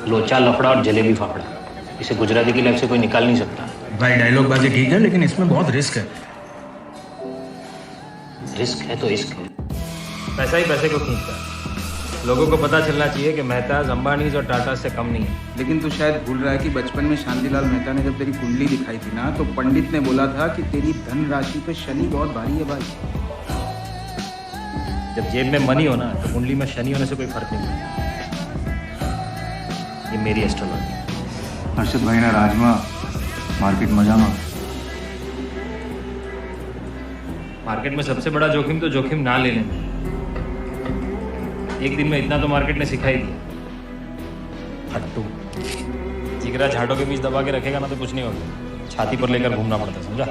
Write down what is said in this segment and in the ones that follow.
लोचा लफड़ा और जलेबी फाफड़ा, इसे गुजराती की लाइफ से कोई निकाल नहीं सकता। भाई डायलॉग बाजी ठीक है, लेकिन इसमें बहुत रिस्क है। रिस्क है तो इश्क है। पैसा ही पैसे को खींचता है। लोगों को पता चलना चाहिए कि मेहताज अंबानीज और टाटा से कम नहीं है। लेकिन तू शायद भूल रहा है कि बचपन में शांतिलाल मेहता ने जब तेरी कुंडली दिखाई थी ना, तो पंडित ने बोला था कि तेरी धन राशि पे शनि बहुत भारी है भाई। जब जेब में मनी हो ना, तो कुंडली में शनि होने से कोई फर्क नहीं पड़ता। ये मेरी एस्ट्रोलॉजी। हर्षद भाई ना राजमा मार्केट मजामा। मार्केट में सबसे बड़ा जोखिम तो जोखिम ना लेने में। एक दिन में इतना तो मार्केट ने सिखा ही दिया। हट्टू जिगरा झाड़ों के बीच दबा के रखेगा ना तो कुछ नहीं होता, छाती पर लेकर घूमना पड़ता, समझा।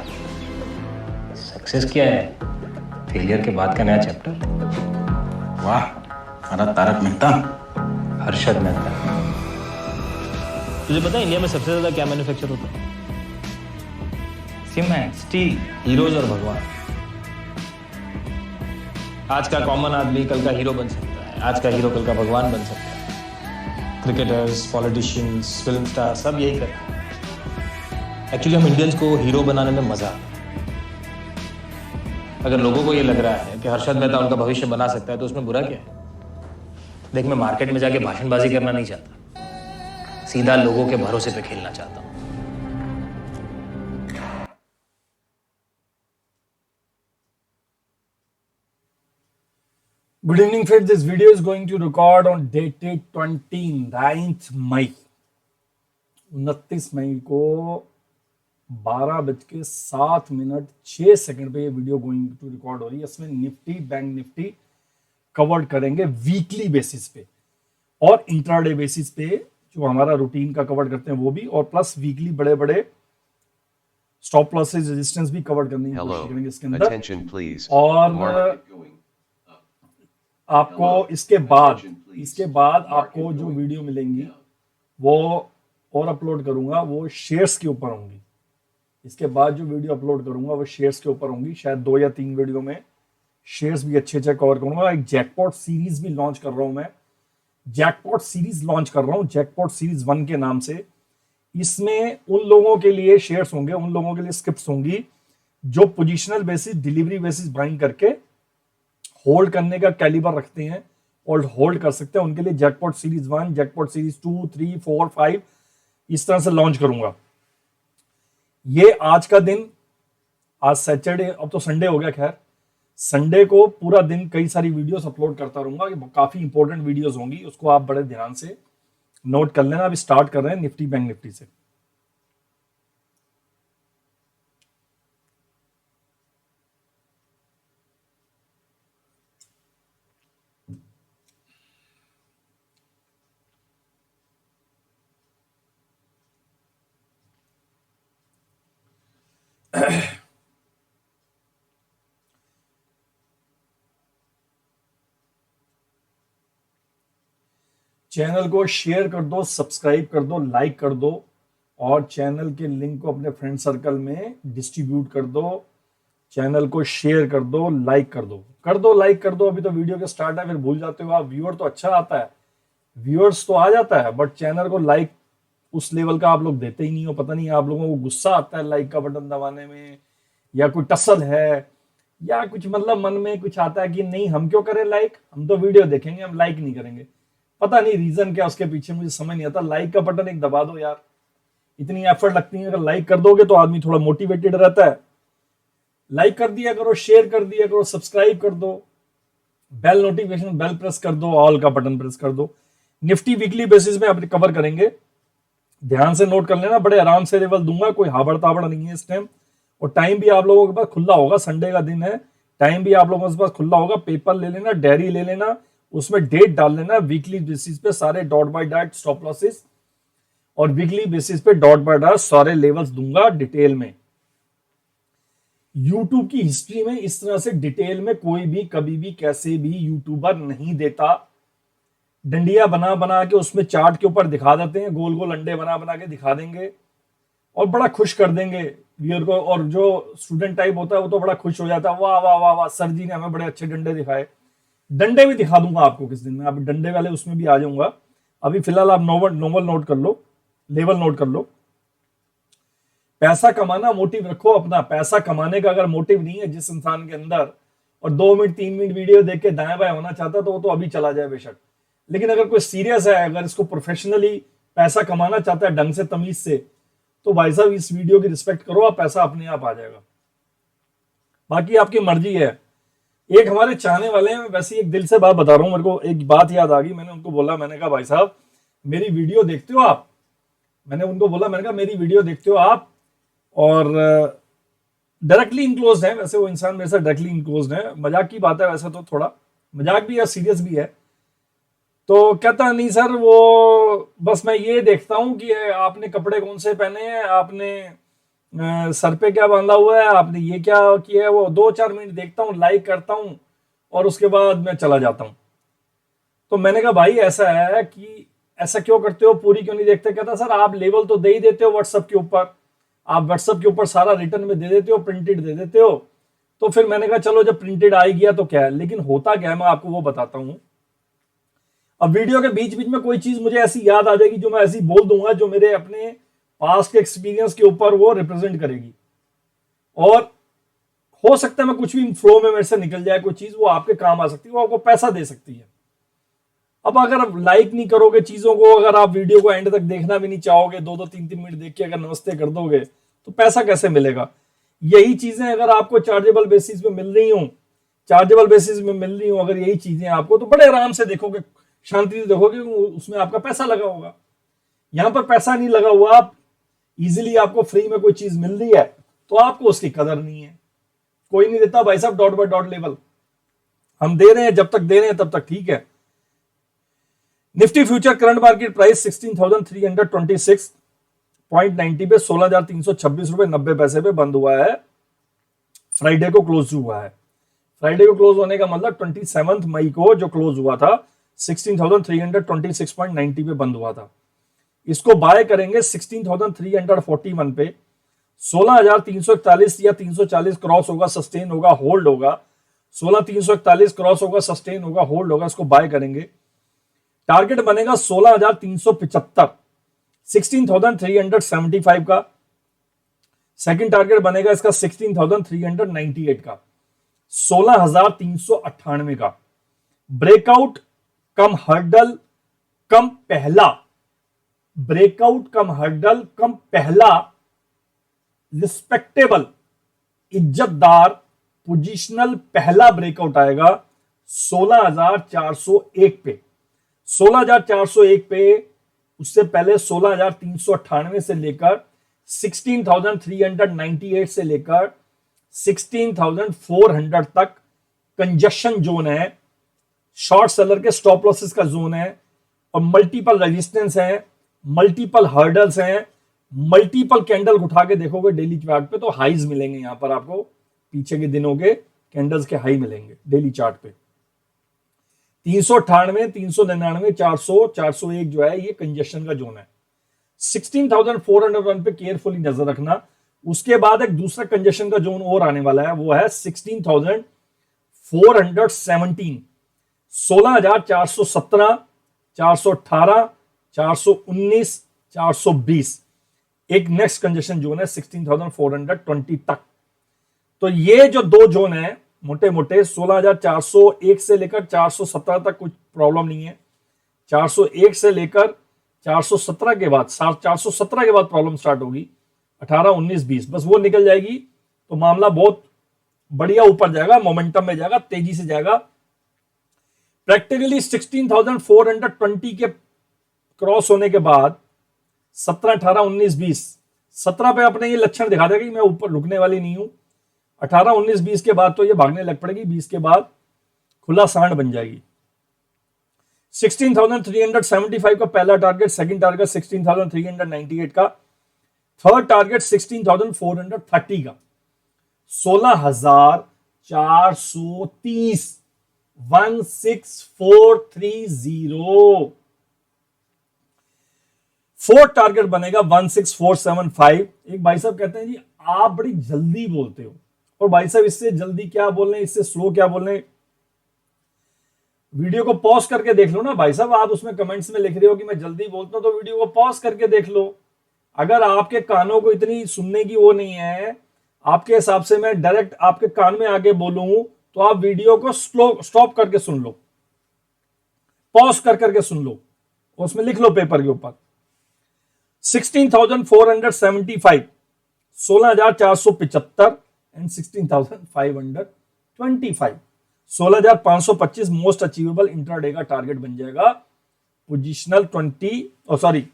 सक्सेस क्या है? फेलियर के बाद का नया चैप्टर। वाह, हमारा तारक मेहता। हर्षद मेहता। तुझे पता है इंडिया में सबसे ज्यादा क्या मैन्युफैक्चर होता है? सीमेंट, स्टील, हीरोज और भगवान। आज का कॉमन आदमी कल का हीरो बन सकता है, आज का हीरो कल का भगवान बन सकता है। क्रिकेटर्स, पॉलिटिशियंस, फिल्म स्टार सब यही करते हैं। एक्चुअली हम इंडियंस को हीरो बनाने में मजा आता है। अगर लोगों को ये लग रहा है कि हर्षद मेहता उनका भविष्य बना सकता है तो उसमें बुरा क्या है? देख, मैं मार्केट में जाके भाषणबाजी करना नहीं चाहता, सीधा लोगों के भरोसे पे खेलना चाहता हूं। Good evening, friends. This video is going to record on dated 29th मई। 29 मई को 12:07 पे ये वीडियो गोइंग टू रिकॉर्ड हो रही है। इसमें निफ्टी, बैंक निफ्टी कवर करेंगे वीकली बेसिस पे और इंट्राडे बेसिस पे, जो हमारा रूटीन का कवर करते हैं वो भी, और प्लस वीकली बड़े बड़े स्टॉप लॉसेस, रेजिस्टेंस भी कवर करने की कोशिश करेंगे इसके अंदर। और आपको इसके बाद आपको जो वीडियो मिलेंगी वो और अपलोड करूंगा, वो शेयर्स के ऊपर होंगी। इसके बाद जो वीडियो अपलोड करूंगा वो शेयर्स के ऊपर होंगी। शायद 2 या 3 वीडियो में शेयर्स भी अच्छे कवर करूंगा। एक जैकपॉट सीरीज भी लॉन्च कर रहा हूं मैं। जैकपॉट सीरीज लॉन्च कर रहा हूं, जैकपॉट सीरीज 1 के नाम से। इसमें उन लोगों के लिए शेयर्स होंगे, उन लोगों के लिए स्क्रिप्ट्स होंगी जो positional basis, delivery basis buying करके होल्ड करने का कैलिबर रखते हैं और होल्ड कर सकते हैं। उनके लिए जैकपॉट सीरीज 1, जैकपॉट सीरीज 2, 3, 4, 5 इस तरह से लॉन्च करूंगा। ये आज का दिन, आज सैटरडे, अब तो संडे हो गया, खैर संडे को पूरा दिन कई सारी वीडियोस अपलोड करता रहूंगा। काफी इंपॉर्टेंट वीडियोस होंगी, उसको आप बड़े ध्यान से नोट कर लेना। अभी स्टार्ट कर रहे हैं निफ्टी बैंक निफ्टी से। चैनल को शेयर कर दो, सब्सक्राइब कर दो, लाइक कर दो और चैनल के लिंक को अपने फ्रेंड सर्कल में डिस्ट्रीब्यूट कर दो। चैनल को शेयर कर दो, लाइक कर दो, लाइक कर दो। अभी तो वीडियो के स्टार्ट है, फिर भूल जाते हो आप। व्यूअर तो अच्छा आता है, व्यूअर्स तो आ जाता है, बट चैनल को लाइक उस लेवल का आप लोग देते ही नहीं हो। पता नहीं आप लोगों को गुस्सा आता है लाइक का बटन दबाने में, या कोई टसल है, या कुछ मतलब मन में कुछ आता है कि नहीं हम क्यों करें लाइक, हम तो वीडियो देखेंगे, हम लाइक नहीं करेंगे। पता नहीं रीजन क्या उसके पीछे, मुझे समझ नहीं आता। लाइक का बटन एक दबा दो यार, इतनी एफर्ट लगती है। अगर लाइक कर दोगे तो आदमी थोड़ा मोटिवेटेड रहता है। लाइक कर दिया करो, शेयर कर दिया करो, सब्सक्राइब कर दो, बेल नोटिफिकेशन बेल प्रेस कर दो, ऑल का बटन प्रेस कर दो। निफ्टी वीकली बेसिस में अपने कवर करेंगे, ध्यान से नोट कर लेना। बड़े आराम से लेवल दूंगा, कोई हाबड़ ताबड़ नहीं है इस टाइम। और टाइम भी आप लोगों के पास खुला होगा, संडे का दिन है, टाइम भी आप लोगों के पास खुला होगा। पेपर ले लेना, डायरी ले लेना, उसमें डेट डाल लेना। वीकली बेसिस पे सारे dot buy dot stop losses और वीकली बेसिस पे डॉट बाय डॉट सारे लेवल्स दूंगा डिटेल में। यूट्यूब की हिस्ट्री में इस तरह से डिटेल में कोई भी कभी भी कैसे भी यूट्यूबर नहीं देता। डंडिया बना बना के उसमें चार्ट के ऊपर दिखा देते हैं, गोल गोल अंडे बना बना के दिखा देंगे और बड़ा खुश कर देंगे व्यूअर को। और जो स्टूडेंट टाइप होता है वो तो बड़ा खुश हो जाता है, वाह वाह वाह वाह, सर जी ने हमें बड़े अच्छे डंडे दिखाए। डंडे भी दिखा दूंगा आपको किस दिन में, आप डंडे वाले उसमें भी आ जाऊंगा। अभी फिलहाल आप नोबल नोट कर लो, लेवल नोट कर लो। पैसा कमाना मोटिव रखो अपना। पैसा कमाने का अगर मोटिव नहीं है जिस इंसान के अंदर, और 2 मिनट 3 मिनट वीडियो देख के दाएं बाएं होना चाहता तो वो तो अभी चला जाए बेशक। लेकिन अगर कोई सीरियस है, अगर इसको प्रोफेशनली पैसा कमाना चाहता है ढंग से तमीज से, तो भाई साहब इस वीडियो की रिस्पेक्ट करो, आप पैसा अपने आप आ जाएगा। बाकी आपकी मर्जी है। एक हमारे चाहने वाले हैं, वैसे एक दिल से बात बता रहा हूं, मेरे को एक बात याद आ गई। मैंने उनको बोला, मैंने कहा भाई साहब मेरी वीडियो देखते हो आप? मैंने उनको बोला, मैंने कहा मेरी वीडियो देखते हो आप? और डायरेक्टली इनक्लोज है, वैसे वो इंसान मेरे साथ डायरेक्टली इनक्लोज है, मजाक की बात है वैसे तो, थोड़ा मजाक भी है सीरियस भी है। तो कहता नहीं सर, वो बस मैं ये देखता हूं कि आपने कपड़े कौन से पहने हैं, आपने सर पे क्या बांधा हुआ है, आपने ये क्या किया है। वो 2-4 मिनट देखता हूँ, लाइक करता हूँ और उसके बाद मैं चला जाता हूँ। तो मैंने कहा भाई ऐसा है कि ऐसा क्यों करते हो, पूरी क्यों नहीं देखते? कहता सर आप लेवल तो दे ही देते हो व्हाट्सएप के ऊपर, आप व्हाट्सएप के ऊपर सारा रिटर्न में दे देते हो, प्रिंटेड दे देते हो। तो फिर मैंने कहा चलो जब प्रिंटेड आ ही गया तो क्या है। लेकिन होता क्या है मैं आपको वो बताता हूँ। अब वीडियो के बीच बीच में कोई चीज मुझे ऐसी याद आ जाएगी जो मैं ऐसी बोल दूंगा जो मेरे अपने पास्ट के एक्सपीरियंस के ऊपर वो रिप्रेजेंट करेगी, और हो सकता है मैं कुछ भी फ्लो में मेरे से निकल जाए कोई चीज, वो आपके काम आ सकती है, वो आपको पैसा दे सकती है। अब अगर आप लाइक नहीं करोगे चीजों को, अगर आप वीडियो को एंड तक देखना भी नहीं चाहोगे, 2-2 3-3 मिनट देख के अगर नमस्ते कर दोगे तो पैसा कैसे मिलेगा? यही चीजें अगर आपको चार्जेबल बेसिस पे मिल रही हूं, अगर यही चीजें आपको, तो बड़े आराम से देखोगे, शांति से देखोगे, उसमें आपका पैसा लगा होगा। यहां पर पैसा नहीं लगा हुआ, आप इजीली आपको फ्री में कोई चीज मिल रही है तो आपको उसकी कदर नहीं है। कोई नहीं देता भाई साहब, डॉट बाय डॉट लेवल हम दे रहे हैं, जब तक दे रहे हैं तब तक ठीक है। Nifty future current market price 16,326.90 पे 16,326 रुपए 90 पैसे पे बंद हुआ है। फ्राइडे को क्लोज हुआ है। फ्राइडे को क्लोज होने का मतलब 27 मई को जो क्लोज हुआ था 16,326.90 पे बंद हुआ था। इसको बाय करेंगे 16,341 पे, 16,341 या 340 क्रॉस होगा, सस्टेन होगा, होल्ड होगा। 16,341 क्रॉस होगा, सस्टेन होगा, होल्ड होगा, इसको बाय करेंगे। टारगेट बनेगा 16,375, 16,375 का। सेकंड टारगेट बनेगा इसका 16,398 का, 16,398 का। ब्रेकआउट कम हर्डल कम पहला, ब्रेकआउट कम हर्डल कम पहला रिस्पेक्टेबल इज्जतदार पोजिशनल पहला ब्रेकआउट आएगा 16,401 पे। 16,401 पे, उससे पहले 16,398 से लेकर 16,398 से लेकर 16,400 तक कंजक्शन जोन है, शॉर्ट सेलर के स्टॉप लॉसेस का जोन है, और मल्टीपल रेजिस्टेंस है, मल्टीपल हर्डल्स हैं, मल्टीपल कैंडल उठा के देखोगे डेली चार्ट पे तो हाईज मिलेंगे। यहां पर आपको पीछे के दिनों के कैंडल्स के हाई मिलेंगे डेली चार्ट पे। 398, 399, 400, 401 जो है ये कंजेशन का जोन है। 16,401 पे केयरफुली नजर रखना। उसके बाद एक दूसरा कंजेशन का जोन और आने वाला है, वो है 16,417, 16,417, 418, 419, 420। एक नेक्स्ट कंजेशन जोन है 16,420 तक। तो ये जो दो जोन है मोटे मोटे 16,401 से लेकर 417 तक कुछ प्रॉब्लम नहीं है। 401 से लेकर 417 के बाद 417 के बाद प्रॉब्लम स्टार्ट होगी। 18, 19, 20 बस वो निकल जाएगी तो मामला बहुत बढ़िया ऊपर जाएगा, मोमेंटम में जाएगा, तेजी से जाएगा। प्रैक्टिकली 16,420 के क्रॉस होने के बाद 17, 18, 19, 20, 17 पे अपने ये लक्षण दिखा देगा कि मैं ऊपर रुकने वाली नहीं हूं। 18, 19, 20 के बाद तो ये भागने लग पड़ेगी, 20 के बाद खुला सांड बन जाएगी। 16,375 का पहला टारगेट, सेकंड टारगेट 16,398 का, थर्ड टारगेट 16,430 का, 16,430, 16430। फोर्थ टारगेट बनेगा 16475। एक भाई साहब कहते हैं जी आप बड़ी जल्दी बोलते हो, और भाई साहब इससे जल्दी क्या बोल रहे हैं, इससे स्लो क्या बोल रहे हैं। वीडियो को पॉज करके देख लो ना भाई साहब। आप उसमें कमेंट्स में लिख रहे हो कि मैं जल्दी बोलता हूं, तो वीडियो को पॉज करके देख लो। अगर आपके कानों को इतनी सुनने की वो नहीं है, आपके हिसाब से मैं डायरेक्ट आपके कान में आके बोलूं, तो आप वीडियो को स्टॉप करके सुन लो, पॉज कर करके सुन लो, उसमें लिख लो पेपर के ऊपर 16,475, 16,475 एंड 16,525, 16,525 मोस्ट अचीवेबल इंट्राडे का टारगेट बन जाएगा। पोजिशनल 20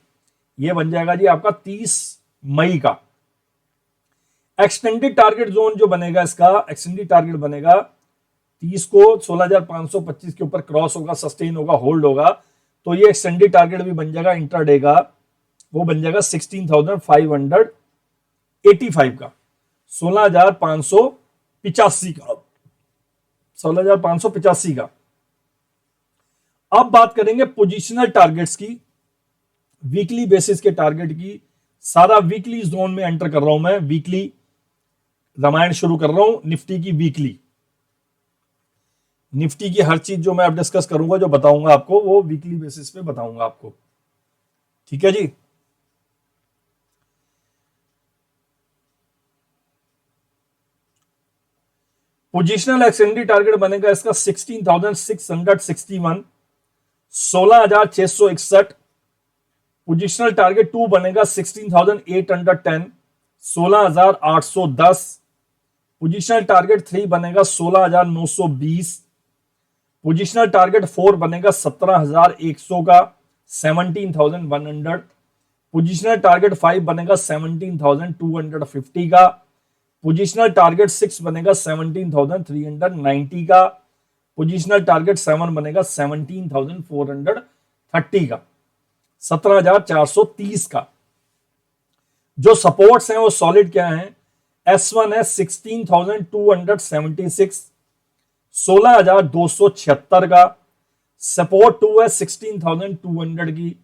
ये बन जाएगा जी आपका 30 मई का। एक्सटेंडेड टारगेट जोन जो बनेगा, इसका एक्सटेंडेड टारगेट बनेगा 30 को 16,525 के ऊपर क्रॉस होगा, सस्टेन होगा, होल्ड होगा, तो ये एक्सटेंडेड टारगेट भी बन जाएगा इंट्राडे का, वो बन जाएगा 16,585 का, 16,585 का, 16,585 का। अब बात करेंगे पोजिशनल टारगेट्स की, वीकली बेसिस के टारगेट की। सारा वीकली जोन में एंटर कर रहा हूं मैं, वीकली रामायण शुरू कर रहा हूं। निफ्टी की वीकली, निफ्टी की हर चीज जो मैं अब डिस्कस करूंगा, जो बताऊंगा आपको, वो वीकली बेसिस पे बताऊंगा आपको, ठीक है जी। पोजिशनल एक्सटेंडेड टारगेट बनेगा इसका 16,661, 16,661। पोजिशनल टारगेट 2 बनेगा 16,810, 16,810। पोजिशनल टारगेट 3 बनेगा 16,920। पोजिशनल टारगेट 4 बनेगा 17,100 का, 17,100। पोजिशनल टारगेट 5 बनेगा 17,250 का। पोजिशनल टारगेट 6 बनेगा 17,390 का। पोजिशनल टारगेट 7 बनेगा 17,430 का, 17,430 का। जो सपोर्ट्स हैं वो सॉलिड क्या हैं? S1 है 16,276, 16,276 का। सपोर्ट 2 है 16,200 की,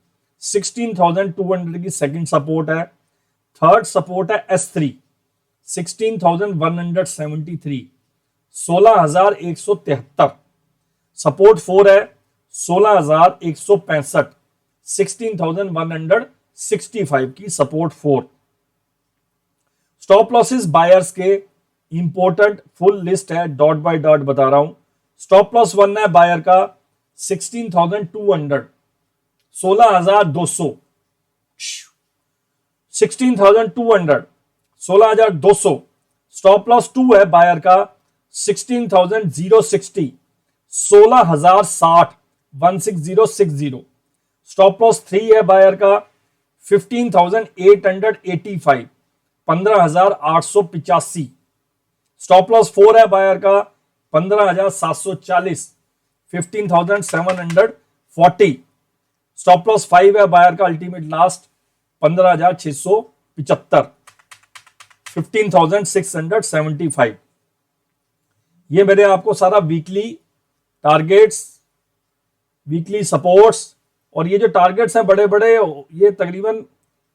16,200 की सेकंड सपोर्ट है। थर्ड सपोर्ट है S3 16,173, 16,173। सपोर्ट 4 है 16,165, 16,165 की सपोर्ट 4। स्टॉप लॉसेस बायर्स के इंपॉर्टेंट फुल लिस्ट है, डॉट बाय डॉट बता रहा हूं। स्टॉप लॉस 1 है बायर का 16,200, 16,200, 16,200, 16,200। स्टॉप लॉस 2 है बायर का 16,060, 16,060, 16060। स्टॉप लॉस 3 है बायर का 15,885, 15,885। स्टॉप लॉस 4 है बायर का 15,740, 15,740। स्टॉप लॉस 5 है बायर का अल्टीमेट लास्ट 15,675, 15,675। ये मेरे आपको सारा वीकली टारगेट्स, वीकली सपोर्ट्स, और ये जो टारगेट्स हैं बड़े बड़े, ये तकरीबन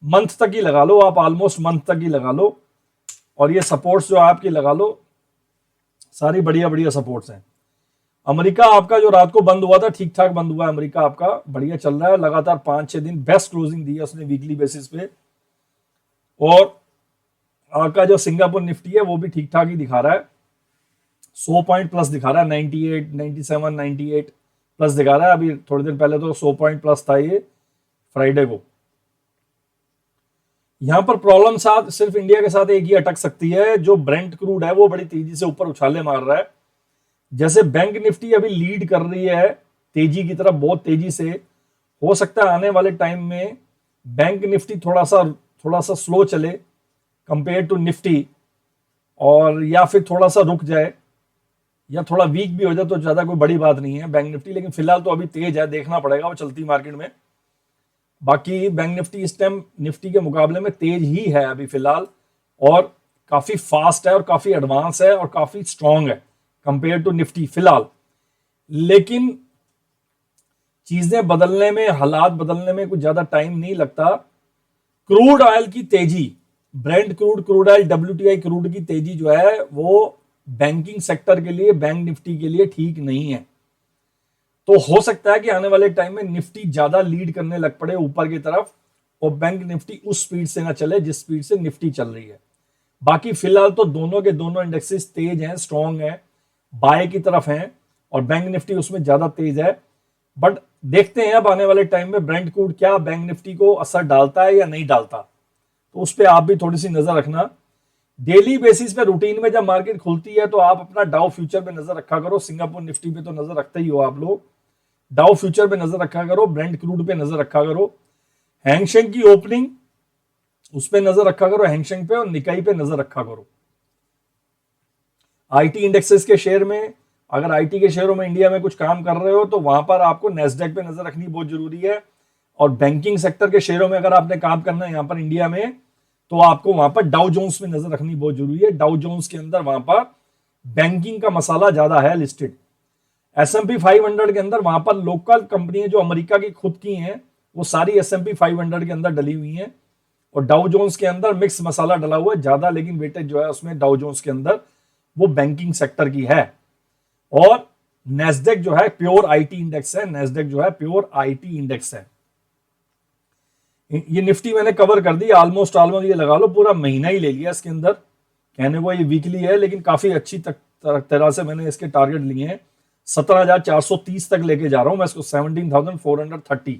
मंथ तक ही लगा लो आप, ऑलमोस्ट मंथ तक ही लगा लो। और ये सपोर्ट्स जो आपकी लगा लो, सारी बढ़िया बढ़िया सपोर्ट्स हैं। अमेरिका आपका जो रात को बंद हुआ था, ठीक ठाक बंद हुआ है। अमेरिका आपका बढ़िया चल रहा है, लगातार 5-6 दिन बेस्ट क्लोजिंग दी है उसने वीकली बेसिस पे। और आपका जो सिंगापुर निफ्टी है वो भी ठीक ठाक ही दिखा रहा है, 100 पॉइंट प्लस दिखा रहा है, 98, 97, 98 प्लस दिखा रहा है। अभी थोड़ी देर पहले तो 100 पॉइंट प्लस था ये फ्राइडे को। यहां पर प्रॉब्लम साथ सिर्फ इंडिया के साथ एक ही अटक सकती है, जो ब्रेंट क्रूड है वो बड़ी तेजी से ऊपर उछाले मार रहा है। जैसे बैंक निफ्टी अभी लीड कर रही है तेजी की तरफ, बहुत तेजी से। हो सकता है आने वाले टाइम में बैंक निफ्टी थोड़ा सा स्लो चले कंपेयर टू निफ्टी, और या फिर थोड़ा सा रुक जाए या थोड़ा वीक भी हो जाए, तो ज्यादा कोई बड़ी बात नहीं है बैंक निफ्टी। लेकिन फिलहाल तो अभी तेज है, देखना पड़ेगा वो चलती मार्केट में। बाकी बैंक निफ्टी इस टाइम निफ्टी के मुकाबले में तेज ही है अभी फिलहाल, और काफी फास्ट है और काफी एडवांस है और काफी स्ट्रांग है कंपेयर टू निफ्टी फिलहाल। लेकिन चीजें बदलने में, हालात बदलने में कुछ ज्यादा टाइम नहीं लगता। क्रूड ऑयल की तेजी, Brent crude oil, WTI crude की तेजी जो है वो बैंकिंग सेक्टर के लिए, बैंक निफ्टी के लिए ठीक नहीं है। तो हो सकता है कि आने वाले टाइम में निफ्टी ज्यादा लीड करने लग पड़े ऊपर की तरफ और बैंक निफ्टी उस स्पीड से ना चले जिस स्पीड से निफ्टी चल रही है। बाकी फिलहाल तो दोनों के दोनों इंडेक्सेस तेज हैं, स्ट्रॉन्ग हैं, बाय की तरफ हैं और बैंक निफ्टी उसमें ज्यादा तेज है। बट देखते हैं अब आने वाले टाइम में ब्रेंट क्रूड क्या बैंक निफ्टी को असर डालता है या नहीं डालता, तो उस पर आप भी थोड़ी सी नजर रखना। डेली बेसिस पे रूटीन में जब मार्केट खुलती है तो आप अपना डाउ फ्यूचर पे नजर रखा करो। सिंगापुर निफ्टी पे तो नजर रखते ही हो आप लोग, डाउ फ्यूचर पे नजर रखा करो, ब्रेंट क्रूड पे नजर रखा करो, हैंगसेंग की ओपनिंग उस पे नजर रखा करो, हैंगसेंग पे, और निकाई पे नजर रखा करो। आईटी इंडेक्सेस के शेयर में, अगर आईटी के शेयरों में इंडिया में कुछ काम कर रहे हो तो वहां पर आपको नेस्डैक पे नजर रखनी बहुत जरूरी है। और बैंकिंग सेक्टर के शेयरों में अगर आपने काम करना है यहां पर इंडिया में तो आपको वहां पर डाउ जोन्स में नजर रखनी बहुत जरूरी है। डाउ जोन्स के अंदर वहां पर बैंकिंग का मसाला ज्यादा है लिस्टेड। S&P 500 के अंदर वहां पर लोकल कंपनियां जो अमेरिका की खुद की हैं वो सारी S&P 500 के अंदर डली हुई हैं और डाउ जोन्स के अंदर मिक्स मसाला डला हुआ है ज्यादा, लेकिन वेटेज जो है उसमें डाउ जोन्स के अंदर वो बैंकिंग सेक्टर की है। और नेस्डेक जो है प्योर आईटी इंडेक्स है, नेस्डेक जो है प्योर आईटी इंडेक्स है। ये निफ्टी मैंने कवर कर दी ऑलमोस्ट ये लगा लो पूरा महीना ही ले लिया इसके अंदर। कहने को ये वीकली है लेकिन काफी अच्छी तरह से मैंने इसके टारगेट लिए हैं। 17,430 तक लेके जा रहा हूं मैं इसको, 17,430।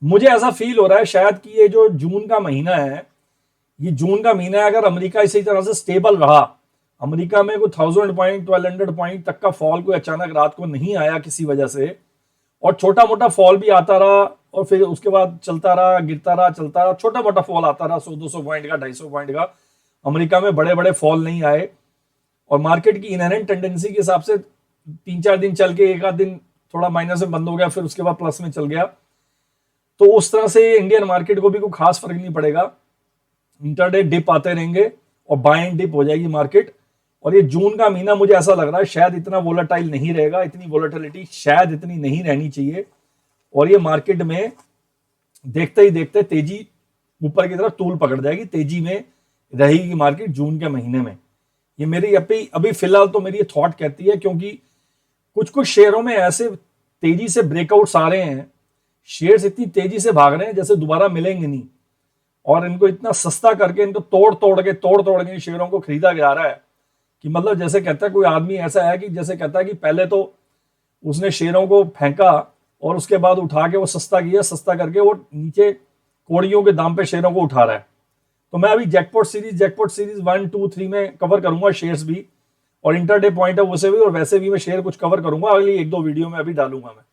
मुझे ऐसा फील हो रहा है शायद कि ये जो जून का महीना है, ये जून का महीना है, अगर अमेरिका इसी तरह से स्टेबल रहा, अमेरिका में कोई 1000 पॉइंट 1200 पॉइंट तक का फॉल कोई अचानक रात को नहीं आया किसी वजह से, और छोटा मोटा फॉल भी आता रहा और फिर उसके बाद चलता रहा, गिरता रहा, चलता रहा, छोटा मोटा फॉल आता रहा 100-200 पॉइंट का, 250 पॉइंट का। अमेरिका में बड़े बड़े फॉल नहीं आए और मार्केट की इनहेरेंट टेंडेंसी के हिसाब से 3-4 दिन चल के एक आध दिन थोड़ा माइनस में बंद हो गया, फिर उसके बाद प्लस में चल गया। तो उस तरह से इंडियन मार्केट को भी कोई खास फर्क नहीं पड़ेगा। इंटरडे डिप आते रहेंगे और बाय एंड डिप हो जाएगी मार्केट। और ये जून का महीना मुझे ऐसा लग रहा है शायद इतना वोलेटाइल नहीं रहेगा, इतनी वोलेटिलिटी शायद इतनी नहीं रहनी चाहिए। और ये मार्केट में देखते ही देखते तेजी ऊपर की तरफ तूल पकड़ जाएगी, तेजी में रहेगी मार्केट जून के महीने में। ये मेरी अभी फिलहाल तो मेरी थॉट कहती है, क्योंकि कुछ कुछ शेयरों में ऐसे तेजी से ब्रेकआउट्स आ रहे हैं, शेयर्स इतनी तेजी से भाग रहे हैं जैसे दोबारा मिलेंगे नहीं, और इनको इतना सस्ता करके इनको तोड़ तोड़ के शेयरों को खरीदा जा रहा है कि मतलब जैसे कहता है कोई आदमी ऐसा है कि जैसे कहता है कि पहले तो उसने शेयरों को फेंका और उसके बाद उठा के वो सस्ता किया, सस्ता करके वो नीचे कोड़ियों के दाम पे शेयरों को उठा रहा है। तो मैं अभी जैकपॉट सीरीज 1, 2, 3 में कवर करूंगा शेयर्स भी, और इंटरडे पॉइंट ऑफ व्यू से भी, और वैसे भी मैं शेयर कुछ कवर करूंगा अगली 1-2 वीडियो में अभी डालूंगा मैं।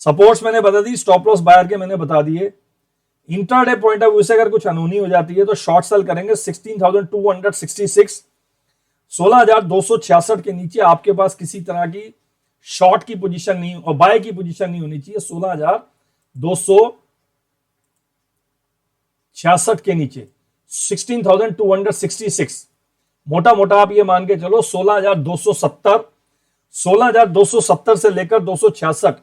सपोर्ट्स मैंने बता दी, स्टॉप लॉस बायर के मैंने बता दिए। इंट्राडे पॉइंट ऑफ व्यू से अगर कुछ अनहोनी हो जाती है तो शॉर्ट सेल करेंगे 16,266, 16,266 के नीचे आपके पास किसी तरह की शॉर्ट की पोजीशन नहीं और बाय की पोजीशन नहीं होनी चाहिए। 16,266 के नीचे 16,266, मोटा मोटा आप ये मान के चलो 16,270 से लेकर 266,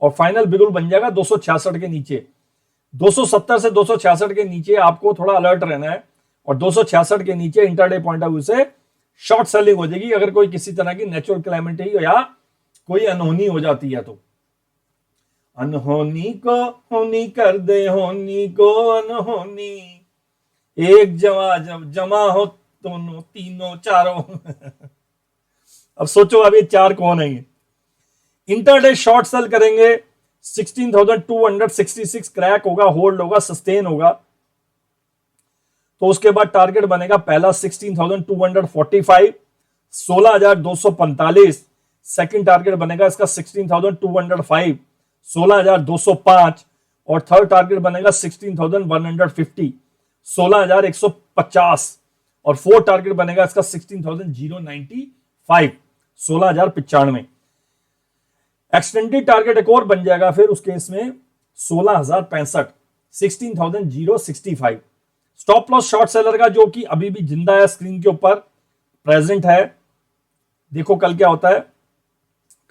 और फाइनल बिगुल बन जाएगा 266 के नीचे। 270 से 266 के नीचे आपको थोड़ा अलर्ट रहना है, और 266 के नीचे इंटरडे पॉइंट ऑफ व्यू से शॉर्ट सेलिंग हो जाएगी अगर कोई किसी तरह की नेचुरल क्लैमिटी या कोई अनहोनी हो जाती है तो। अनहोनी को होनी कर दे, होनी को अनहोनी, एक जमा हो दोनों तीनों चारों। अब सोचो अब ये चार कौन है ये। इंटरडे शॉर्ट सेल करेंगे 16,266 क्रैक होगा, होल्ड होगा, सस्टेन होगा, तो उसके बाद टारगेट बनेगा पहला 16,245, 16,245। सेकंड टारगेट बनेगा इसका 16,205, 16,205, और थर्ड टारगेट बनेगा 16,150, 16,150, और फोर्थ टारगेट बनेगा इसका 16,095, 16,095। एक्सटेंडेड टारगेट एक और बन जाएगा फिर उसके इसमें 16,065, 16,065। स्टॉप लॉस शॉर्ट सेलर का जो कि अभी भी जिंदा है, स्क्रीन के ऊपर प्रेजेंट है। देखो कल क्या होता है,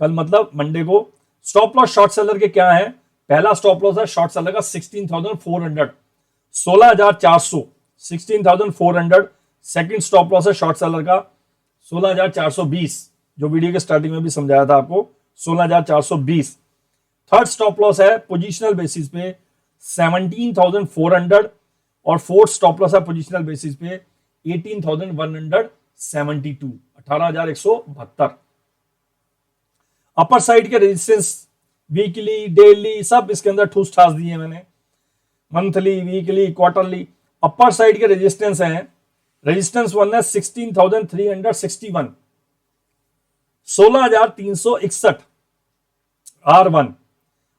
कल मतलब मंडे को स्टॉप लॉस शॉर्ट सेलर के क्या है। पहला स्टॉप लॉस है शॉर्ट सेलर का 16,400, 16,400, 16,400। सेकंड स्टॉप लॉस है शॉर्ट सेलर का 16,420, जो वीडियो के स्टार्टिंग में भी समझाया था आपको, 16,420। थर्ड स्टॉप लॉस है पोजिशनल बेसिस पे 17,400 और फोर्थ स्टॉप लॉस है पोजिशनल बेसिस पे 18,172, 18,172। अपर साइड के रेजिस्टेंस वीकली डेली सब इसके अंदर ठूस ठास दिए मैंने, monthly weekly quarterly. Upper side के रेजिस्टेंस हैं, रेजिस्टेंस 1 है 16,361, 16,361 R1,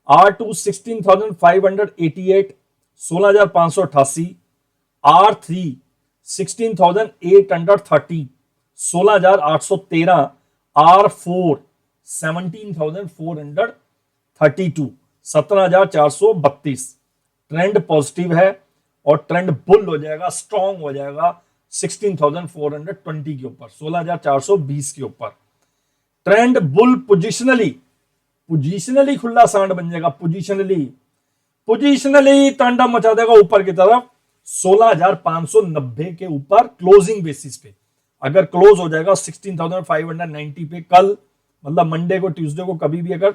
R2 16,588, 16,588, R3 16,830, 16,813, R4 17,432, 17,432। Trend positive है और ट्रेंड बुल हो जाएगा, स्ट्रॉन्ग हो जाएगा 16,420 के ऊपर, 16,420 के ऊपर। ट्रेंड बुल पोजिशनली खुला सांड बन जाएगा, पोजिशनली तांडव मचा देगा ऊपर की तरफ 16,590 के ऊपर क्लोजिंग बेसिस पे। अगर क्लोज हो जाएगा 16,590 पे कल, मतलब मंडे को ट्यूसडे को कभी भी अगर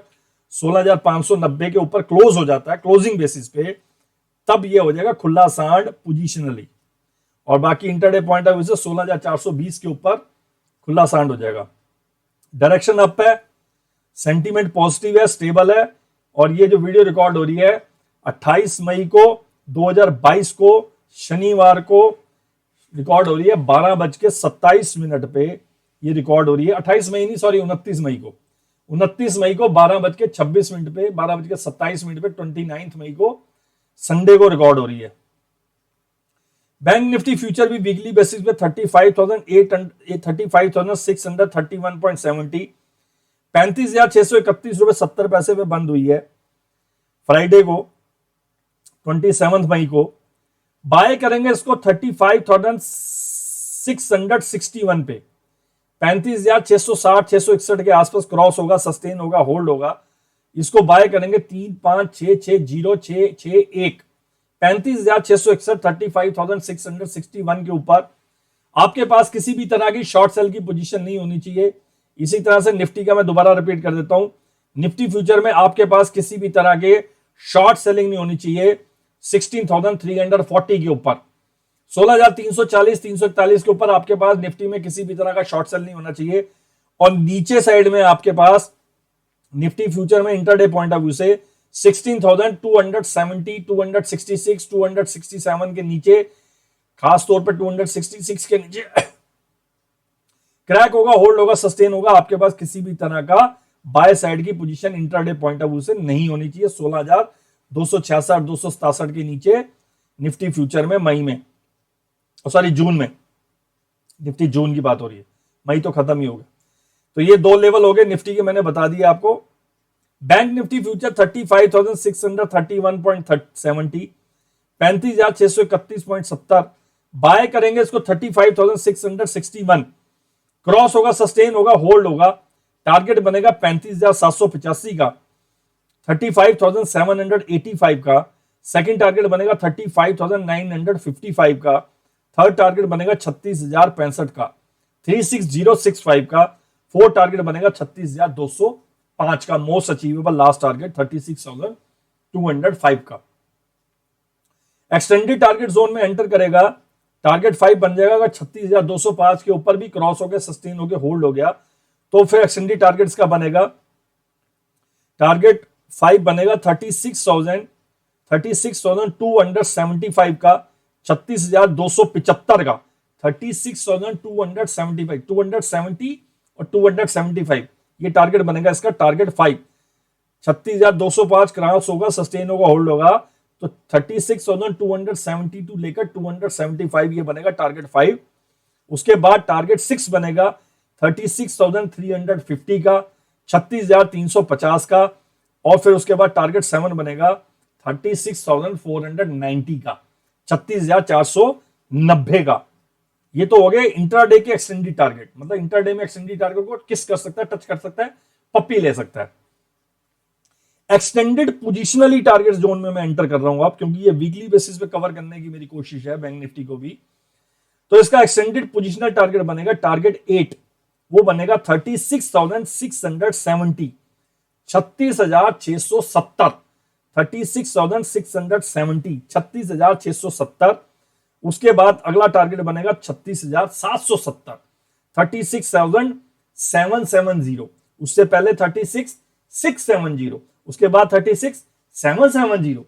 16,590 के ऊपर क्लोज हो जाता है क्लोजिंग बेसिस पे, तब ये हो जाएगा खुला सांड पोजिशनली। और बाकी इंटरडे पॉइंट ऑफ व्यू से 16,420 के ऊपर खुला सांड हो जाएगा। डायरेक्शन अप है, सेंटीमेंट पॉजिटिव है, स्टेबल है। और ये जो वीडियो रिकॉर्ड हो रही है 28 मई को 2022 को शनिवार को रिकॉर्ड हो रही है 12:27 पे ये रिकॉर्ड हो रही है। 28 मई नहीं, सॉरी 29 मई को, 29 मई को 12:26 पे, 12:27 पे 29 मई को संडे को रिकॉर्ड हो रही है। बैंक निफ्टी फ्यूचर भी वीकली बेसिस पे 35,631.70, 35,631 रुपए 70 पैसे पे बंद हुई है फ्राइडे को 27 मई को। बाय करेंगे इसको 35,661 पे, 35,660 661 के आसपास क्रॉस होगा, सस्टेन होगा, होल्ड होगा। इसको बाय करेंगे 35,660,661, 35,661, 35,661 के ऊपर। आपके पास किसी भी तरह की शॉर्ट सेल की पोजीशन नहीं होनी चाहिए। इसी तरह से निफ्टी का मैं दोबारा रिपीट कर देता हूं, निफ्टी फ्यूचर में आपके पास किसी भी तरह के शॉर्ट सेलिंग नहीं होनी चाहिए 16,340 के ऊपर। 16,340 341 के ऊपर आपके पास निफ्टी में किसी भी तरह का शॉर्ट सेल नहीं होना चाहिए। और नीचे साइड में आपके पास निफ्टी फ्यूचर में इंटरडे पॉइंट ऑफ व्यू से 16,270 266 267 के नीचे, खास तौर पर 266 के नीचे क्रैक होगा, होल्ड होगा, सस्टेन होगा। आपके पास किसी भी तरह का बाय साइड की position intraday point of view से नहीं होनी चाहिए 16,266 267 के नीचे निफ्टी फ्यूचर में मई में, सॉरी जून में। निफ्टी जून की बात हो रही है, मई तो खत्म ही हो गया। तो ये दो लेवल हो गए निफ्टी के, मैंने बता दिया आपको। Bank Nifty future 35,631.70, 35,631.70। बाय करेंगे इसको 35,661, क्रॉस होगा, सस्टेन होगा, होल्ड होगा। टारगेट बनेगा 35,785 का, 35,785 का। सेकंड टारगेट बनेगा 35,955 का। थर्ड टारगेट बनेगा 36,065 का, 36,065 का। फोर्थ टारगेट बनेगा 36,205 का। मोस्ट अचीवेबल लास्ट टारगेट 36,205 का। एक्सटेंडेड टारगेट जोन में एंटर करेगा, टारगेट 5 बन जाएगा। अगर 36,205 के ऊपर भी क्रॉस हो गया, सस्टेन हो गया, होल्ड हो गया, तो फिर एक्सटेंडेड टारगेट्स का बनेगा, टारगेट 5 बनेगा 36,275 का, 36,275 का, 36,275, 270 और 275 ये टारगेट बनेगा इसका। टारगेट 5 36,205 क्रॉस होगा, सस्टेन होगा, होल्ड होगा, तो 36,272 लेकर 275 ये बनेगा टारगेट 5। उसके बाद टारगेट 6 बनेगा 36,350 का, 36,350 का। और फिर उसके बाद टारगेट 7 बनेगा 36,490 का, 36,490 का। ये तो हो गए इंट्राडे के एक्सटेंडेड टारगेट। मतलब इंट्राडे में एक्सटेंडेड टारगेट को किस कर सकता है, टच कर सकता है, पप्पी ले सकता है। एक्सटेंडेड पोजिशनली टारगेट जोन में मैं एंटर कर रहा हूं आप, क्योंकि ये वीकली बेसिस पे कवर करने की मेरी कोशिश है बैंक निफ्टी को भी। तो इसका एक्सटेंडेड पोजिशनल टारगेट बनेगा टारगेट 8, वो बनेगा 36,670, 36,670, 36,670, 36,670। उसके बाद अगला टारगेट बनेगा 36,770, 36,770। उससे पहले 36,670, उसके बाद 36,770।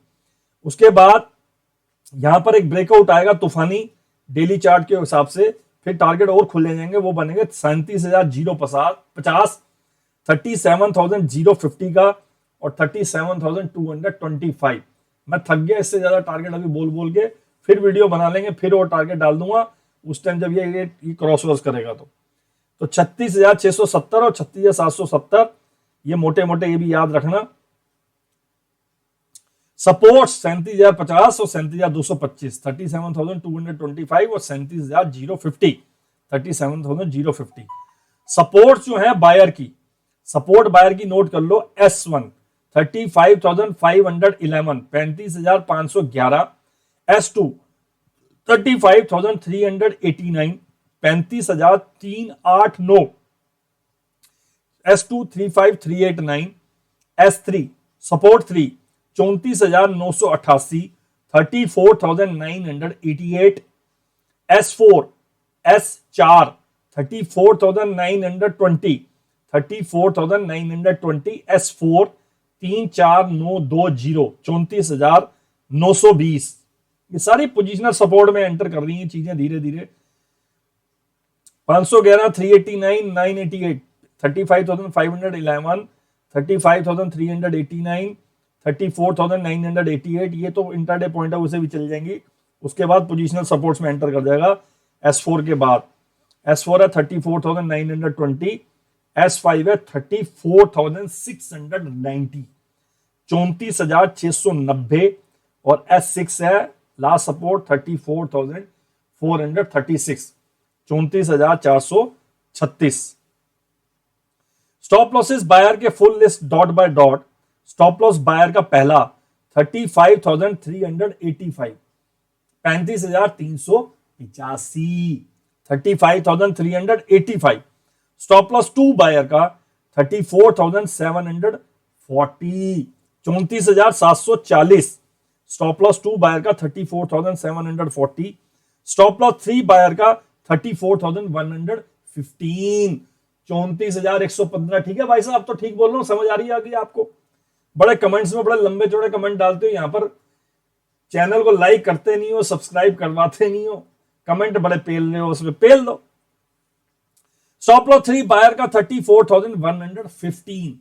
उसके बाद यहां पर एक ब्रेकआउट आएगा तूफानी डेली चार्ट के हिसाब से, फिर टारगेट और खुले जाएंगे, वो बनेंगे 37,050, 37,050 का और 37,225। मैं थक गया इससे ज्यादा टारगेट अभी बोल बोल के, फिर वीडियो बना लेंगे, फिर और टारगेट डाल दूंगा उस टाइम जब ये क्रॉस ओवर्स करेगा। तो 36,670 और 36,770 ये मोटे मोटे ये भी याद रखना। सपोर्ट्स 37,050 और 37,225, 37,225 और 37,050, 37,050। सपोर्ट्स जो है बायर की, सपोर्ट बायर की नोट कर लो। S1 35,511, 35,511। S2 35,389, 35,389। S2 35,389। S3 support 3 34,988, 34,988। S4 S4 34,920, 34,920। S4 34920, 34,920। ये सारी पोजिशनल सपोर्ट में एंटर कर रही हैं चीजें धीरे धीरे। 511 389 988, 35,511, 35,389, 34,988। ये तो इंटरडे पॉइंट है, उसे भी चल जाएंगी। उसके बाद पोजिशनल सपोर्ट्स में एंटर कर जाएगा S4 के बाद। S4 है 34,920, S5 है 34,690, 34,690। और S6 है last support 34,436, 34,436। Stop losses buyer के full list dot buy dot. Stop loss buyer का पहला 35,385, 35,385, 35,385। स्टॉप लॉस 2 बायर का 34,740, 34,740। स्टॉप लॉस 2 बायर का 34,740। स्टॉप लॉस 3 बायर का 34,115, 34,115। ठीक है भाई साहब, तो ठीक बोल रहा हूं, समझ आ रही है आगे आपको? बड़े कमेंट्स में बड़े लंबे चौड़े कमेंट डालते हो, यहां पर चैनल को लाइक करते नहीं हो, सब्सक्राइब करवाते नहीं हो, कमेंट बड़े पेल रहे हो, उसमें पेल दो। स्टॉप लॉस 3 बायर का 34,115,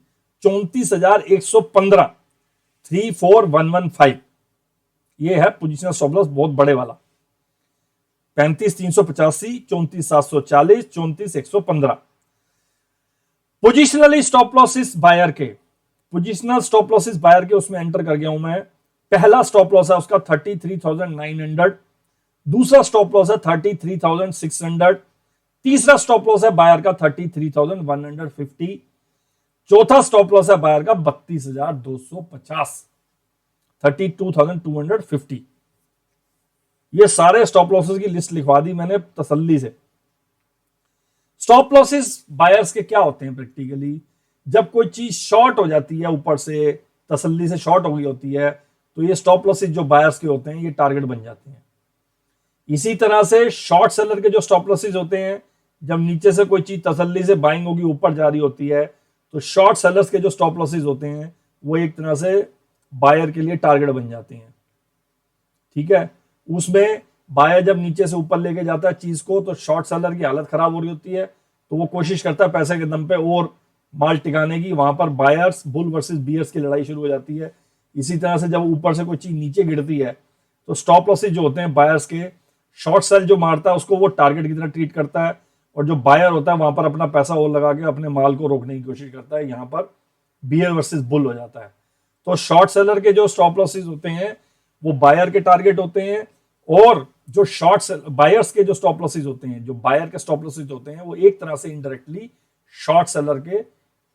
34,115, 34,115। ये है पोजिशनल स्टॉप लॉस बहुत बड़े वाला। 35,385, 34,740, 34,115। पोजिशनली स्टॉप लॉसेस बायर के, पोजिशनल स्टॉप लॉसेस बायर के उसमें एंटर कर गया हूं मैं। पहला स्टॉप लॉस है उसका 33,900, दूसरा स्टॉप लॉस है 33,600, तीसरा स्टॉप लॉस है बायर का 33,150, चौथा स्टॉप लॉस है बायर का 32,250, 32,250। ये सारे स्टॉप लॉसेस की लिस्ट लिखवा दी मैंने तसल्ली से। स्टॉप लॉसेस बायर्स के क्या होते हैं प्रैक्टिकली? जब कोई चीज शॉर्ट हो जाती है, ऊपर से तसल्ली से शॉर्ट हो गई होती है, तो ये स्टॉप लॉसेस जो बायर्स के होते हैं ये टारगेट बन जाते हैं। इसी तरह से शॉर्ट सेलर के जो स्टॉप लॉसेस होते हैं, जब नीचे से कोई चीज तसल्ली से बाइंग होगी ऊपर जा रही होती है, तो शॉर्ट सेलर्स के जो स्टॉप लॉसेस होते हैं वो एक तरह से बायर के लिए टारगेट बन जाते हैं। ठीक है, उसमें बायर जब नीचे से ऊपर लेके जाता है चीज को, तो शॉर्ट सेलर की हालत खराब हो रही होती है, तो वो कोशिश करता है पैसे के दम पे और माल टिकाने की। वहां पर बायर्स बुल वर्सेस बियर्स की लड़ाई शुरू हो जाती है। इसी तरह से जब ऊपर से कोई चीज नीचे गिरती है, तो स्टॉप लॉसेस जो होते हैं बायर्स के, शॉर्ट सेल जो मारता है उसको वो टारगेट की तरह ट्रीट करता है, और जो बायर होता है वहां पर अपना पैसा और लगा के अपने माल को रोकने की कोशिश करता है। यहां पर बियर वर्सेस बुल हो जाता है। तो शॉर्ट सेलर के जो स्टॉप लॉसेस होते हैं वो बायर के टारगेट होते हैं, और जो बायर्स के जो स्टॉप लॉसेस होते हैं, जो बायर के स्टॉप लॉसेस होते हैं, वो एक तरह से इनडायरेक्टली शॉर्ट सेलर के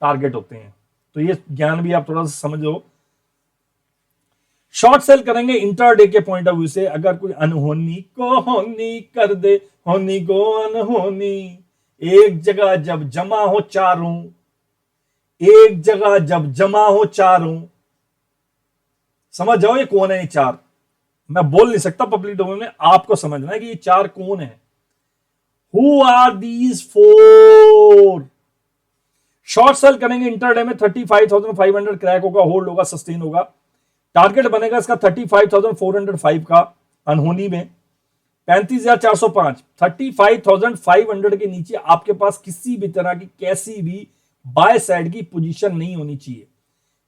टारगेट होते हैं। तो ये ज्ञान भी आप थोड़ा सा समझो। शॉर्ट सेल करेंगे इंट्राडे के पॉइंट ऑफ व्यू से। अगर कोई अनहोनी को होनी कर दे, होनी को अनहोनी, एक जगह जब जमा हो चारों, एक जगह जब जमा हो चारों, समझ जाओ ये कौन है ये चार। मैं बोल नहीं सकता पब्लिक डोमेन में, आपको समझना है कि ये चार कौन है। Who are these four? Short sell करेंगे इंटरडे में 35,500 क्रैक होगा, होल्ड होगा, सस्टेन होगा। टारगेट बनेगा इसका 35,405 का अनहोनी में। 35,405, 35,500 के नीचे आपके पास किसी भी तरह की कैसी भी बाय साइड की पोजीशन नहीं होनी चाहिए।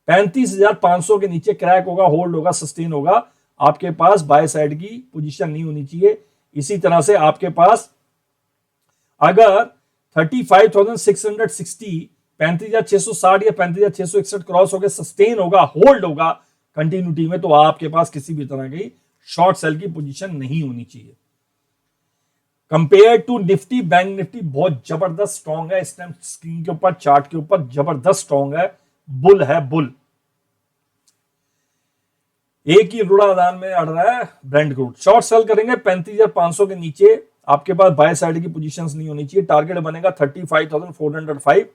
35,500 के नीचे क्रैक होगा, होल्ड होगा, सस्टेन होगा, आपके पास बाय साइड की पोजीशन नहीं होनी चाहिए। इसी तरह से आपके पास अगर 35,660, 35,660 या 35,661 क्रॉस होकर सस्टेन होगा, होल्ड होगा कंटिन्यूटी में, तो आपके पास किसी भी तरह की शॉर्ट सेल की पोजीशन नहीं होनी चाहिए। Compare to Nifty, bank Nifty बहुत जबरदस्त स्ट्रॉन्ग है इस टाइम, स्क्रीन के ऊपर चार्ट के ऊपर जबरदस्त स्ट्रॉन्ग है, बुल है बुल। एक ही रुड़ादान में अड़ रहा है ब्रेंट क्रूड। शॉर्ट सेल करेंगे 35,500 के नीचे, आपके पास बाय साइड की पोजीशंस नहीं होनी चाहिए। टारगेट बनेगा 35,405।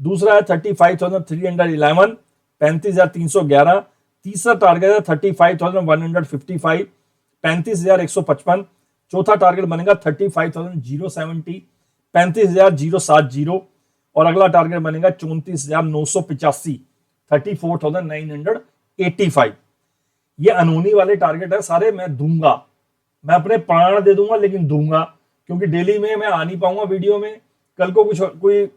दूसरा है 35,311, 35,311। तीसरा टारगेट है 35,155, 35,155। चौथा टारगेट बनेगा 35,070, 35,070। और अगला टारगेट बनेगा 34,985, 34,985। ये अनहोनी वाले टारगेट है सारे, मैं दूंगा, मैं अपने प्राण दे दूंगा लेकिन दूंगा, क्योंकि डेली में मैं आ नहीं पाऊंगा वीडियो में। कल को कुछ कोई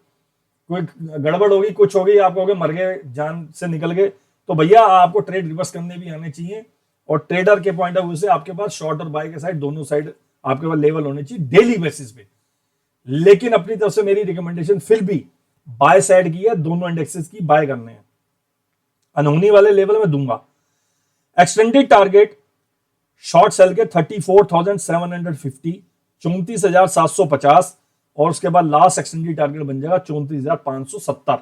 गड़बड़ होगी, कुछ होगी, आप कहोगे मर गए, जान से निकल गए, तो भैया आपको ट्रेड रिवर्स करने भी आने चाहिए। और ट्रेडर के पॉइंट ऑफ व्यू से आपके पास शॉर्ट और बाय के साइड दोनों साइड आपके पास लेवल होने चाहिए डेली बेसिस पे। लेकिन अपनी तरफ से मेरी रिकमेंडेशन फिर भी बाय साइड की है, दोनों इंडेक्सेस की बाय करने हैं। अनहोनी वाले लेवल में दूंगा। एक्सटेंडेड टारगेट शॉर्ट सेल के 34,750, 34,750। और उसके बाद लास्ट एक्सटेंडेड टारगेट बन जाएगा 34,570,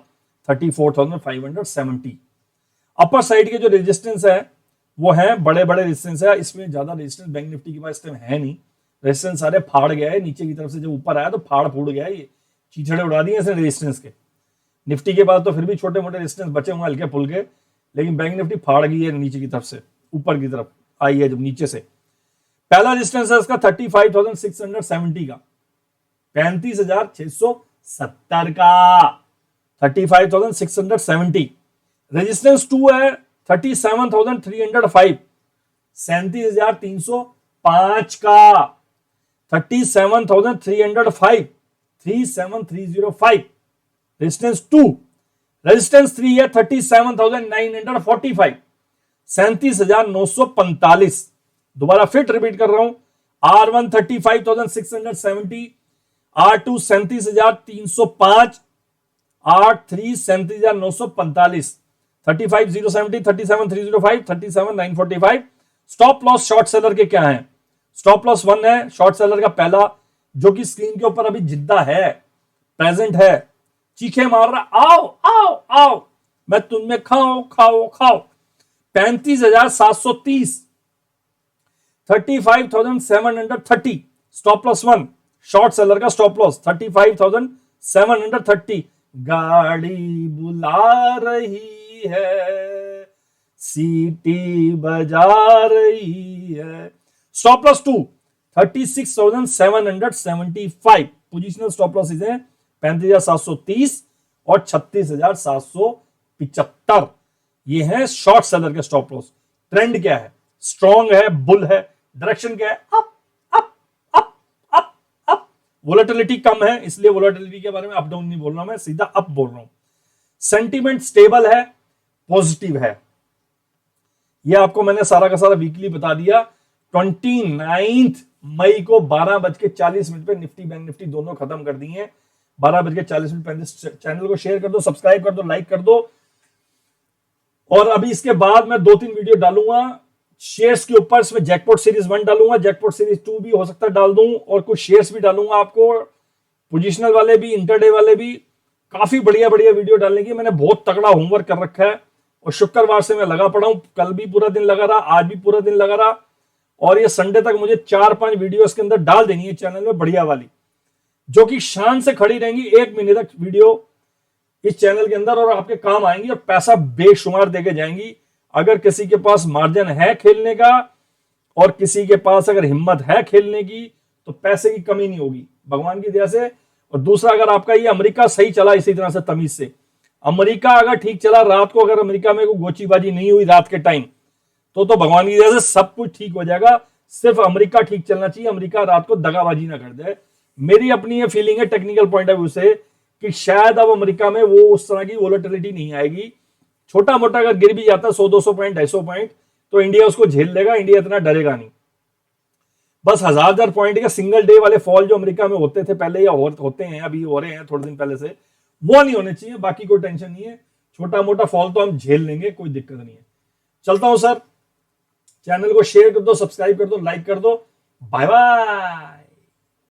34,570। अपर साइड के जो रेजिस्टेंस है वो है बड़े बड़े रेजिस्टेंस है, इसमें ज्यादा रेजिस्टेंस बैंक निफ्टी के पास इस टाइम है नहीं। रेजिस्टेंस सारे फाड़ गया है नीचे की तरफ से, जब ऊपर आया तो फाड़ फूड़ गया है, ये चीछड़े उड़ा दिए इसने रेजिस्टेंस के। निफ्टी के पास तो फिर भी छोटे मोटे रेजिस्टेंस बचे हुए हल्के फुल्के, लेकिन बैंक निफ्टी फाड़ गई है नीचे की तरफ से, ऊपर की तरफ आई है जब नीचे से। पहला रेजिस्टेंस है इसका 35,670 का, 35,670 का, 35,670। रेजिस्टेंस 2 है 37,305, 37,305 का, 37,305, 37,305 रेजिस्टेंस 2। रेजिस्टेंस 3 है 37,945, 37,945। दोबारा फिट रिपीट कर रहा हूं, R1 35,670, R2 37,305, R3 37,945, 35,070, 37,305, 37,945। Stop loss short seller के क्या है? स्टॉप लॉस 1 है शॉर्ट सेलर का पहला, जो कि स्क्रीन के ऊपर अभी जिद्दा है, प्रेजेंट है, चीखे मार रहा, आओ आओ आओ मैं तुम्हें खाओ खाओ खाओ। 35,730, 35,730। स्टॉप लॉस 1 शॉर्ट सेलर का स्टॉप लॉस 35,730। गाड़ी बुला रही है, सीटी बजा रही है। Stop loss 2 36,775। Positional stop losses है 35,730 और 36,775। ये है शॉर्ट सेलर के स्टॉप लॉस। ट्रेंड क्या है? स्ट्रॉन्ग है, बुल है। डायरेक्शन क्या है? Up up up up up. Volatility कम है, इसलिए वोलेटिलिटी के बारे में अप डाउन नहीं बोल रहा हूं, मैं सीधा अप बोल रहा हूं। सेंटीमेंट स्टेबल है, पॉजिटिव है। ये आपको मैंने सारा का सारा वीकली बता दिया। 29 मई को 12:40 पे निफ्टी बैंक निफ्टी दोनों खत्म कर दिए हैं। 12:40 चैनल को शेयर कर दो, सब्सक्राइब कर दो, लाइक कर दो। और अभी इसके बाद मैं 2-3 वीडियो डालूंगा शेयर्स के ऊपर। इसमें जैकपॉट सीरीज 1 डालूंगा, जैकपॉट सीरीज 2 भी हो सकता है डाल दूं, और कुछ शेयर्स भी डालूंगा आपको, पोजिशनल वाले भी, इंटरडे वाले भी। काफी बढ़िया बढ़िया वीडियो डालने की मैंने बहुत तगड़ा होमवर्क कर रखा है, और शुक्रवार से मैं लगा पड़ा हूं। कल भी पूरा दिन लगा रहा, आज भी पूरा दिन लगा रहा, और ये संडे तक मुझे 4-5 वीडियो इसके अंदर डाल देनी है चैनल में, बढ़िया वाली, जो कि शान से खड़ी रहेंगी 1 महीने तक वीडियो। इस चैनल के अंदर और आपके काम आएंगी और पैसा बेशुमार देके जाएंगी। अगर किसी के पास मार्जिन है खेलने का और किसी के पास अगर हिम्मत है खेलने की तो पैसे की कमी नहीं होगी भगवान की दया से। और दूसरा, अगर आपका ये अमेरिका सही चला इसी तरह से तमीज से, अमेरिका अगर ठीक चला, रात को अगर अमेरिका में कोई गोचीबाजी नहीं हुई रात के टाइम, तो भगवान की दया से सब कुछ ठीक हो जाएगा। सिर्फ अमेरिका ठीक चलना चाहिए, अमेरिका रात को दगाबाजी ना कर दे। मेरी अपनी ये फीलिंग है टेक्निकल पॉइंट ऑफ व्यू से कि शायद अब अमेरिका में वो उस तरह की वोलेटिलिटी नहीं आएगी। छोटा मोटा अगर गिर भी जाता है 100-200 पॉइंट 250 पॉइंट तो इंडिया उसको झेल लेगा, इंडिया इतना डरेगा नहीं। बस 1000 पॉइंट के सिंगल डे वाले फॉल जो अमेरिका में होते थे पहले या होते हैं, अभी हो रहे हैं थोड़े दिन पहले से, वो नहीं होने चाहिए। बाकी कोई टेंशन नहीं है, छोटा मोटा फॉल तो हम झेल लेंगे, कोई दिक्कत नहीं है। चलता हूं सर, चैनल को शेयर कर दो, सब्सक्राइब कर दो, लाइक कर दो। Bye bye.